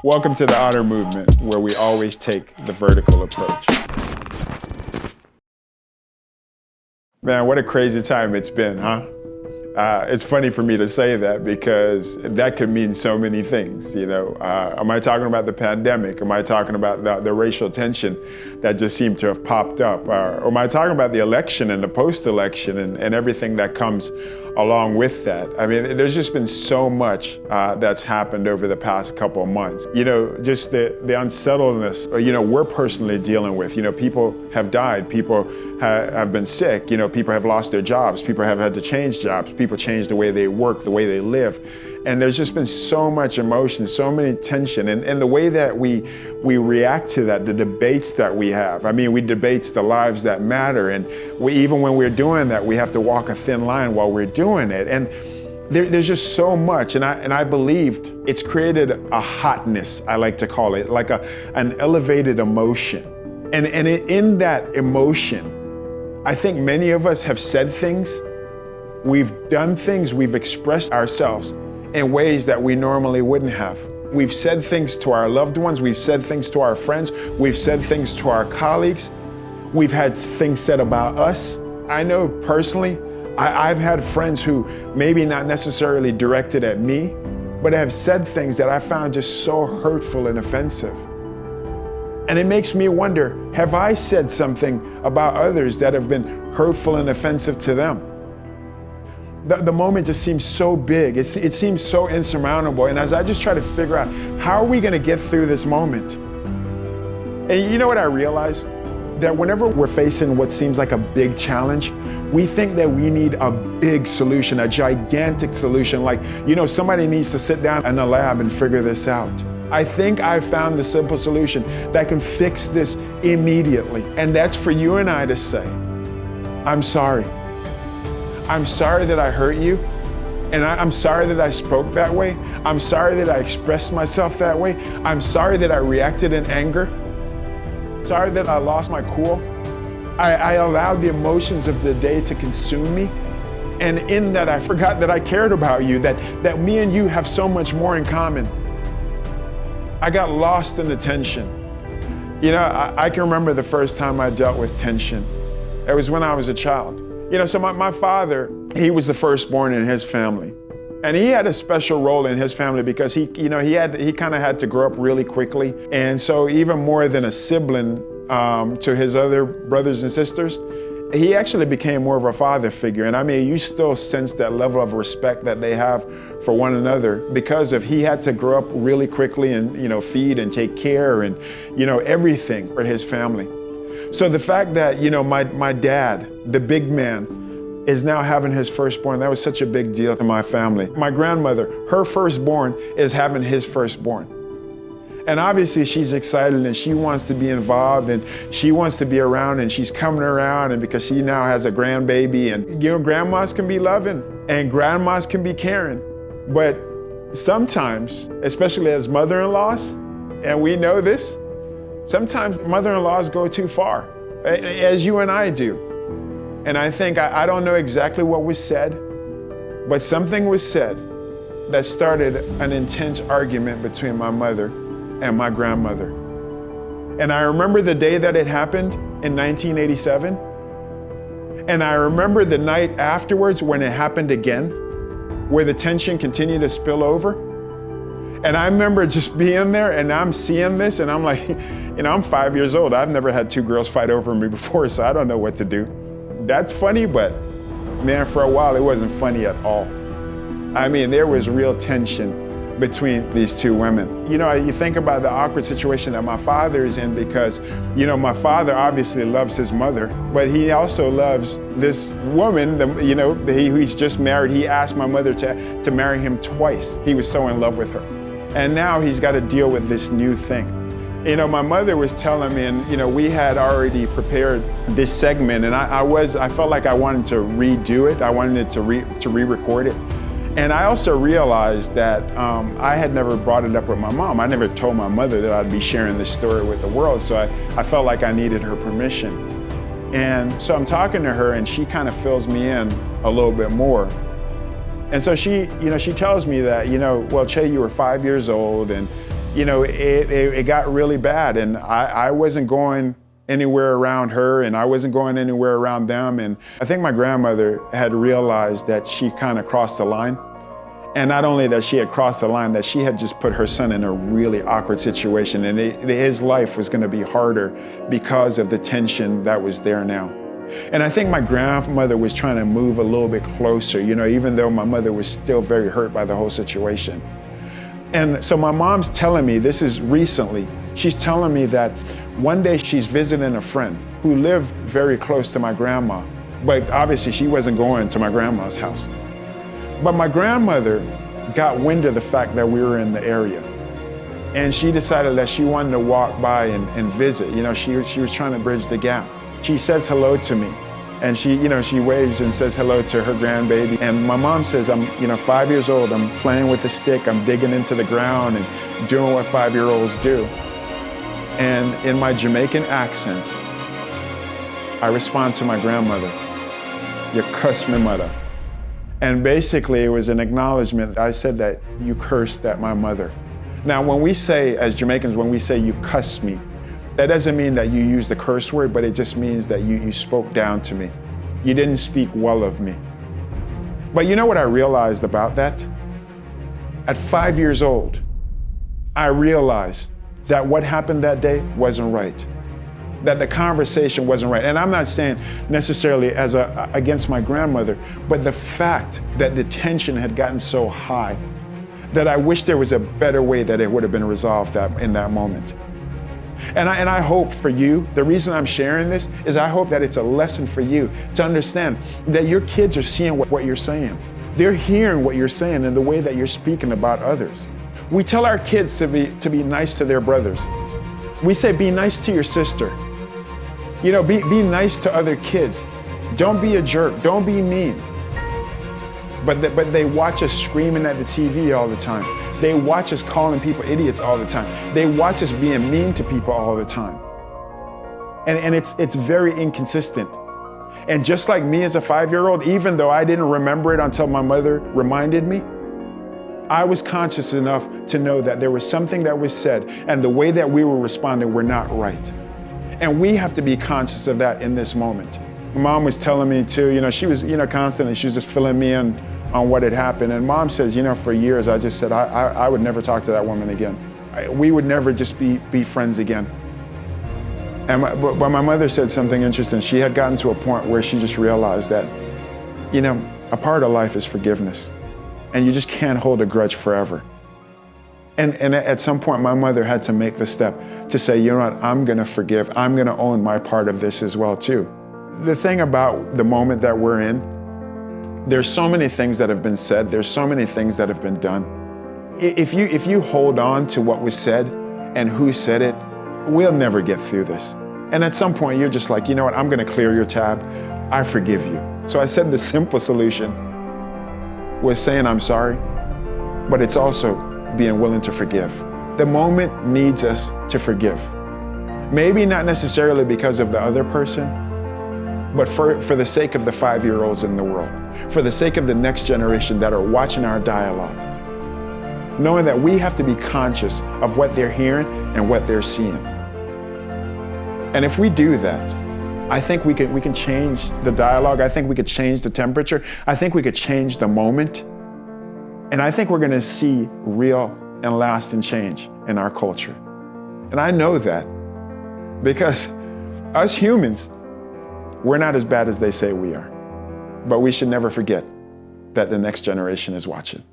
Welcome to the Honor Movement, where we always take the vertical approach. Man, what a crazy time it's been, huh? It's funny for me to say that because that could mean so many things, you know. Am I talking about the pandemic? Am I talking about the racial tension that just seemed to have popped up? Or am I talking about the election and the post-election and everything that comes along with that? I mean, there's just been so much that's happened over the past couple of months. You know, just the unsettledness, you know, we're personally dealing with. You know, people have died, people have been sick, you know, people have lost their jobs, people have had to change jobs, people change the way they work, the way they live. And there's just been so much emotion, so many tension, and the way that we react to that, the debates that we have. I mean, we debate the lives that matter, and even when we're doing that, we have to walk a thin line while we're doing it. And there's just so much, and I believed it's created a hotness, I like to call it, like an elevated emotion. And in that emotion, I think many of us have said things, we've done things, we've expressed ourselves in ways that we normally wouldn't have. We've said things to our loved ones, we've said things to our friends, we've said things to our colleagues, we've had things said about us. I know personally, I've had friends who maybe not necessarily directed at me, but have said things that I found just so hurtful and offensive. And it makes me wonder, have I said something about others that have been hurtful and offensive to them? The moment just seems so big, it seems so insurmountable. And as I just try to figure out, how are we gonna get through this moment? And you know what I realized? That whenever we're facing what seems like a big challenge, we think that we need a big solution, a gigantic solution, like, you know, somebody needs to sit down in a lab and figure this out. I think I found the simple solution that can fix this immediately. And that's for you and I to say, I'm sorry. I'm sorry that I hurt you. And I'm sorry that I spoke that way. I'm sorry that I expressed myself that way. I'm sorry that I reacted in anger. Sorry that I lost my cool. I allowed the emotions of the day to consume me. And in that, I forgot that I cared about you, that me and you have so much more in common. I got lost in the tension. You know, I can remember the first time I dealt with tension. It was when I was a child. You know, so my father, he was the firstborn in his family. And he had a special role in his family because he kind of had to grow up really quickly. And so even more than a sibling to his other brothers and sisters, he actually became more of a father figure. And I mean, you still sense that level of respect that they have for one another because he had to grow up really quickly and, you know, feed and take care and, you know, everything for his family. So the fact that, you know, my dad, the big man, is now having his firstborn, that was such a big deal to my family. My grandmother, her firstborn is having his firstborn. And obviously she's excited and she wants to be involved and she wants to be around and she's coming around, and because she now has a grandbaby, and, you know, grandmas can be loving and grandmas can be caring. But sometimes, especially as mother-in-laws, and we know this, sometimes mother-in-laws go too far, as you and I do. And I think, I don't know exactly what was said, but something was said that started an intense argument between my mother and my grandmother. And I remember the day that it happened in 1987. And I remember the night afterwards when it happened again, where the tension continued to spill over. And I remember just being there and I'm seeing this and I'm like, you know, I'm 5 years old. I've never had two girls fight over me before, so I don't know what to do. That's funny, but man, for a while it wasn't funny at all. I mean, there was real tension between these two women. You know, you think about the awkward situation that my father is in because, you know, my father obviously loves his mother, but he also loves this woman, you know, he's just married. He asked my mother to marry him twice. He was so in love with her. And now he's got to deal with this new thing. You know, my mother was telling me, and, you know, we had already prepared this segment, and I felt like I wanted to redo it. I wanted to re-record it. And I also realized that I had never brought it up with my mom. I never told my mother that I'd be sharing this story with the world, so I felt like I needed her permission. And so I'm talking to her and she kind of fills me in a little bit more. And so she tells me that, well, Che, you were 5 years old and it got really bad, and I wasn't going anywhere around her, and I wasn't going anywhere around them. And I think my grandmother had realized that she kind of crossed the line. And not only that she had crossed the line, that she had just put her son in a really awkward situation, and his life was going to be harder because of the tension that was there now. And I think my grandmother was trying to move a little bit closer, even though my mother was still very hurt by the whole situation. And so my mom's telling me, this is recently, she's telling me that one day she's visiting a friend who lived very close to my grandma, but obviously she wasn't going to my grandma's house. But my grandmother got wind of the fact that we were in the area, and she decided that she wanted to walk by and visit. She was trying to bridge the gap. She says hello to me, and she waves and says hello to her grandbaby. And my mom says, I'm 5 years old, I'm playing with a stick, I'm digging into the ground and doing what 5-year-olds do. And in my Jamaican accent, I respond to my grandmother, "You cuss me mother." And basically it was an acknowledgement. I said that you cursed at my mother. Now, when we say, as Jamaicans, when we say you cuss me, that doesn't mean that you use the curse word, but it just means that you spoke down to me. You didn't speak well of me. But you know what I realized about that? At 5 years old, I realized that what happened that day wasn't right, that the conversation wasn't right. And I'm not saying necessarily against my grandmother, but the fact that the tension had gotten so high that I wish there was a better way that it would have been resolved in that moment. And I hope for you, the reason I'm sharing this is I hope that it's a lesson for you to understand that your kids are seeing what you're saying. They're hearing what you're saying and the way that you're speaking about others. We tell our kids to be nice to their brothers. We say, be nice to your sister. Be nice to other kids. Don't be a jerk, don't be mean. But they watch us screaming at the TV all the time. They watch us calling people idiots all the time. They watch us being mean to people all the time. And it's very inconsistent. And just like me as a 5-year-old, even though I didn't remember it until my mother reminded me, I was conscious enough to know that there was something that was said and the way that we were responding were not right. And we have to be conscious of that in this moment. My mom was telling me too, she was, constantly, she was just filling me in on what had happened. And mom says, for years, I just said, I would never talk to that woman again. We would never just be friends again. But my mother said something interesting. She had gotten to a point where she just realized that, a part of life is forgiveness. And you just can't hold a grudge forever. And at some point, my mother had to make the step to say, you know what, I'm gonna forgive. I'm gonna own my part of this as well too. The thing about the moment that we're in, there's so many things that have been said. There's so many things that have been done. If you hold on to what was said and who said it, we'll never get through this. And at some point, you're just like, you know what, I'm gonna clear your tab. I forgive you. So I said the simple solution was saying I'm sorry, but it's also being willing to forgive. The moment needs us to forgive. Maybe not necessarily because of the other person, but for the sake of the 5-year-olds in the world, for the sake of the next generation that are watching our dialogue, knowing that we have to be conscious of what they're hearing and what they're seeing. And if we do that, I think we can change the dialogue. I think we could change the temperature. I think we could change the moment. And I think we're gonna see real and lasting change in our culture. And I know that because us humans, we're not as bad as they say we are. But we should never forget that the next generation is watching.